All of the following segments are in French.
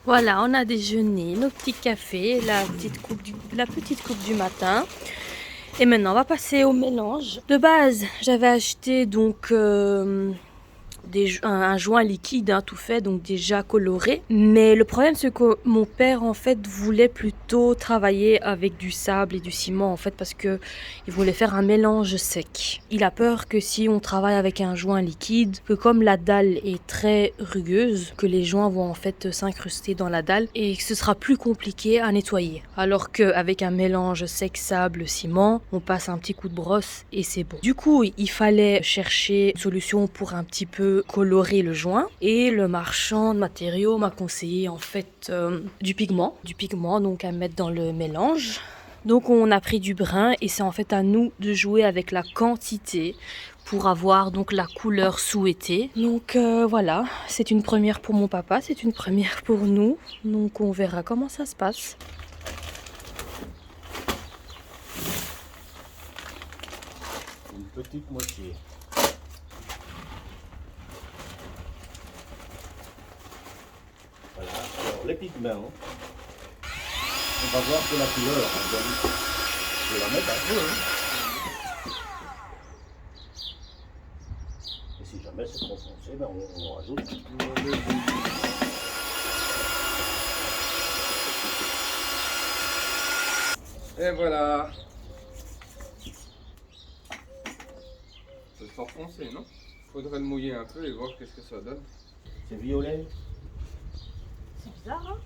Voilà, on a déjeuné, nos petits cafés, la petite coupe du matin. Et maintenant, on va passer au mélange. De base, j'avais acheté donc un joint liquide, hein, tout fait, donc déjà coloré. Mais le problème, c'est que mon père, en fait, voulait plutôt travailler avec du sable et du ciment, en fait, parce que il voulait faire un mélange sec. Il a peur que si on travaille avec un joint liquide, que comme la dalle est très rugueuse, que les joints vont en fait s'incruster dans la dalle et que ce sera plus compliqué à nettoyer. Alors qu'avec un mélange sec, sable, ciment, on passe un petit coup de brosse et c'est bon. Du coup, il fallait chercher une solution pour un petit peu colorer le joint et le marchand de matériaux m'a conseillé en fait du pigment donc à mettre dans le mélange. Donc on a pris du brun et c'est en fait à nous de jouer avec la quantité pour avoir donc la couleur souhaitée. Donc voilà, c'est une première pour mon papa, c'est une première pour nous. Donc on verra comment ça se passe. Une petite moitié. Voilà, alors les pigments, on va voir que la couleur, je vais la mettre un peu. Hein. Et si jamais c'est trop foncé, ben on rajoute. Et voilà. C'est fort foncé, non? Faudrait le mouiller un peu et voir qu'est-ce que ça donne. C'est violet. C'est bizarre, hein?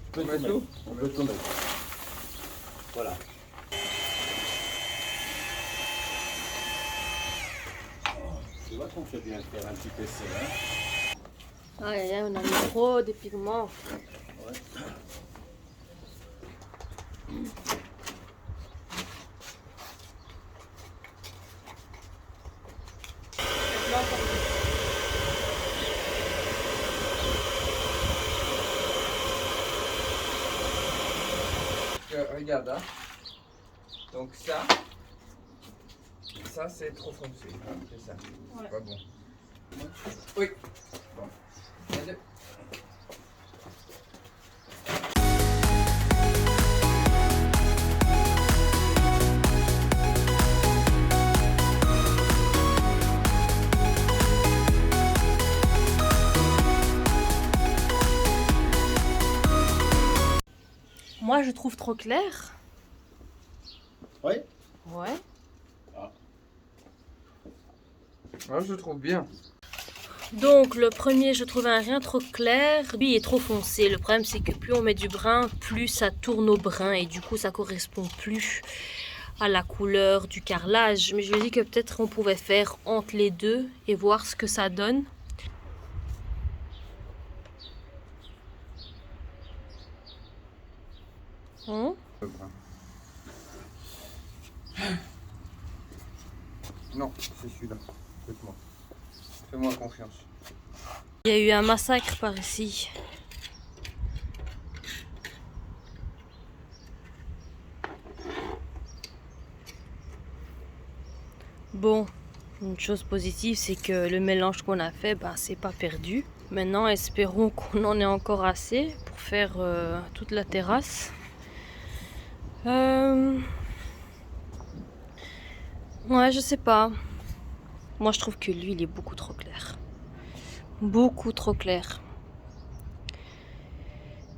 On peut tout mettre. On peut tout mettre. Voilà. Tu vois qu'on fait bien faire un petit essai. Hein. Ouais, on a mis trop de pigments. Ouais. Regarde, hein. Donc ça c'est trop foncé, hein, c'est ça. Ouais. Pas bon. Oui. Bon. Allez. Moi, je trouve trop clair. Oui. Ouais. Moi je trouve bien. Donc le premier, je trouvais un rien trop clair. Lui, il est trop foncé. Le problème, c'est que plus on met du brun, plus ça tourne au brun. Et du coup, ça correspond plus à la couleur du carrelage. Mais je lui ai dit que peut-être on pouvait faire entre les deux et voir ce que ça donne. Hein? Le brun. Non, c'est celui-là. Écoute-moi. Fais-moi confiance. Il y a eu un massacre par ici. Bon, une chose positive, c'est que le mélange qu'on a fait, ben, c'est pas perdu. Maintenant, espérons qu'on en ait encore assez pour faire toute la terrasse. Ouais, je sais pas. Moi, je trouve que lui, il est beaucoup trop clair. Beaucoup trop clair.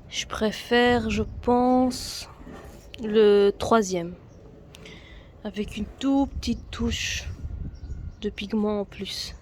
Je préfère, je pense, le troisième. Avec une toute petite touche de pigment en plus.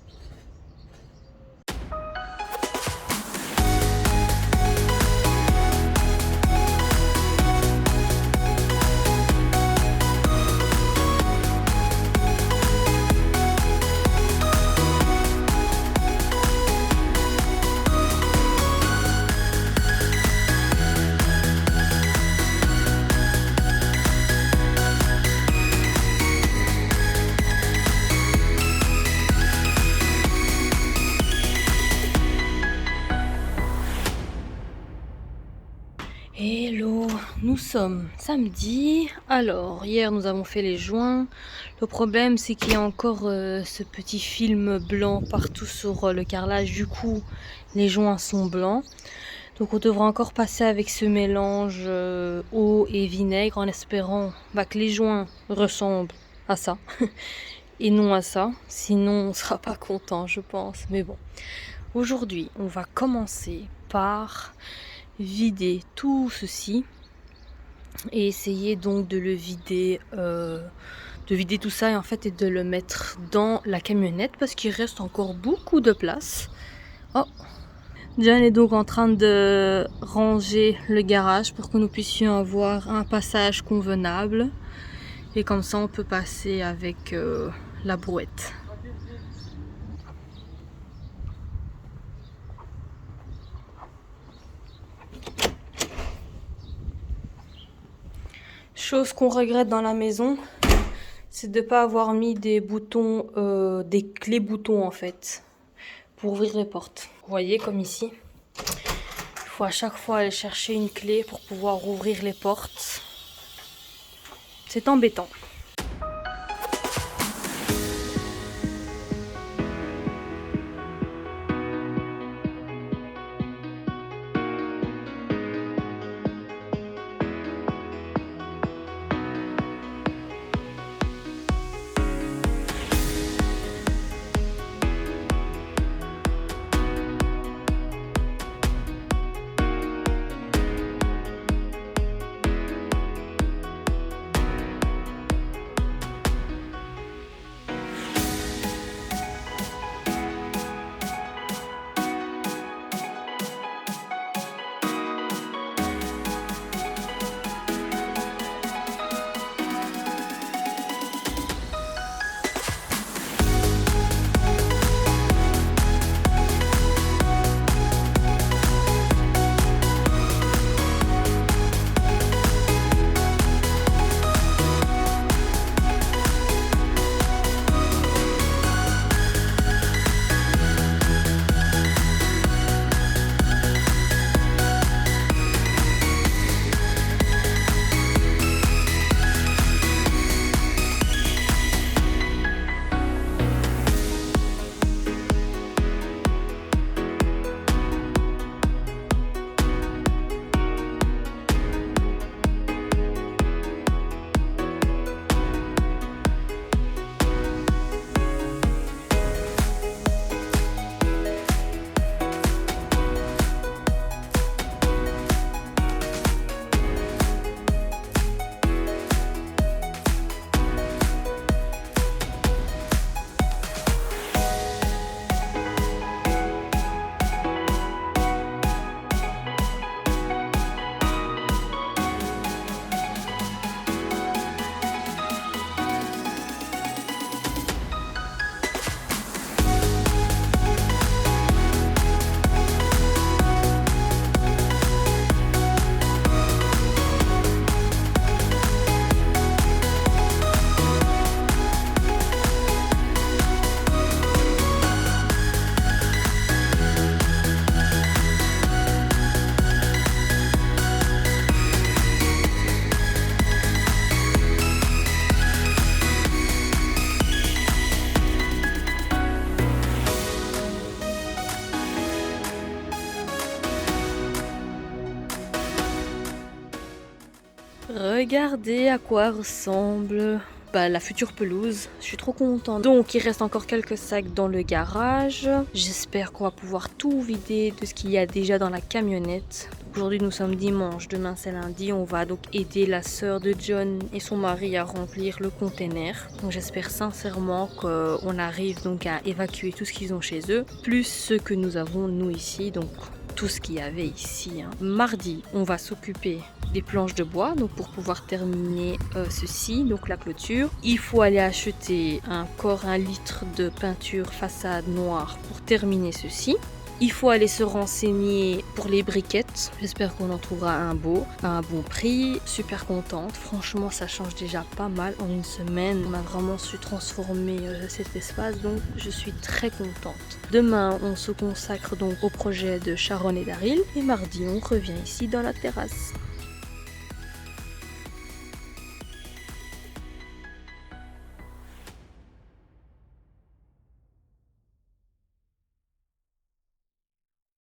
Hello, nous sommes samedi. Alors, hier nous avons fait les joints. Le problème c'est qu'il y a encore ce petit film blanc partout sur le carrelage. Du coup, les joints sont blancs. Donc on devra encore passer avec ce mélange eau et vinaigre en espérant que les joints ressemblent à ça et non à ça. Sinon on sera pas content je pense. Mais bon, aujourd'hui on va commencer par vider tout ceci et essayer donc de le vider, de vider tout ça et en fait et de le mettre dans la camionnette parce qu'il reste encore beaucoup de place. Oh, John est donc en train de ranger le garage pour que nous puissions avoir un passage convenable et comme ça on peut passer avec la brouette. Chose qu'on regrette dans la maison, c'est de ne pas avoir mis des boutons, des clés boutons en fait, pour ouvrir les portes. Vous voyez comme ici, il faut à chaque fois aller chercher une clé pour pouvoir ouvrir les portes. C'est embêtant. Regardez à quoi ressemble la future pelouse. Je suis trop contente. Donc il reste encore quelques sacs dans le garage. J'espère qu'on va pouvoir tout vider de ce qu'il y a déjà dans la camionnette. Aujourd'hui nous sommes dimanche, demain c'est lundi. On va donc aider la sœur de John et son mari à remplir le container. Donc j'espère sincèrement qu'on arrive donc à évacuer tout ce qu'ils ont chez eux, plus ce que nous avons nous ici. Donc tout ce qu'il y avait ici. Mardi, on va s'occuper des planches de bois donc pour pouvoir terminer ceci, donc la clôture. Il faut aller acheter encore 1 litre de peinture façade noire pour terminer ceci. Il faut aller se renseigner pour les briquettes. J'espère qu'on en trouvera un beau, à un bon prix. Super contente. Franchement, ça change déjà pas mal. En une semaine, on a vraiment su transformer cet espace. Donc, je suis très contente. Demain, on se consacre donc au projet de Sharon et Daryl. Et mardi, on revient ici dans la terrasse.